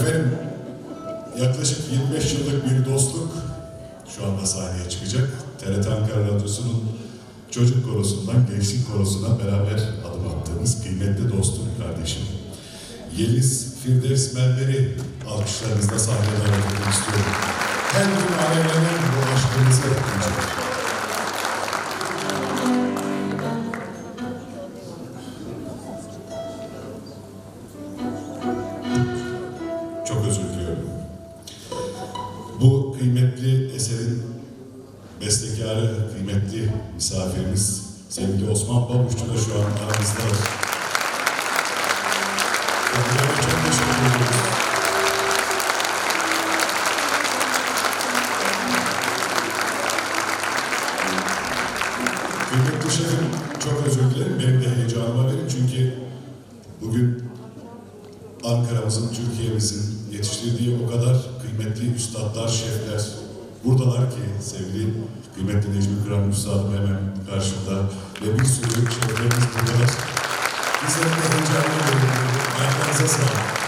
Efendim, yaklaşık 25 yıllık bir dostluk şu anda sahneye çıkacak. TRT Ankara Radyosu'nun çocuk korosundan gençlik korosuna beraber adım attığımız kıymetli dostum, kardeşim Yeliz Firdevs Mermer'i alkışlarınızla sahneye davet etmek istiyorum. Her gün alevlenen bu aşkımızı yapacak. Çok özür diliyorum. Bu kıymetli eserin bestekarı, kıymetli misafirimiz sevgili Osman Babuşçu da şu an aramızda. Kendilerine çok teşekkür ediyoruz. Kıymetli şefim, çok özür dilerim. Benim de heyecanıma verin çünkü bugün Ankara'mızın, Türkiye'mizin yetiştirdiği o kadar kıymetli üstadlar, şefler buradalar ki sevgili kıymetli Necmi Kıran Üstadım hemen karşımda ve bir sürü şeflerimiz buradalar. Bizlerin de heyecanlı görüyoruz. Ayaklarınıza sağlık.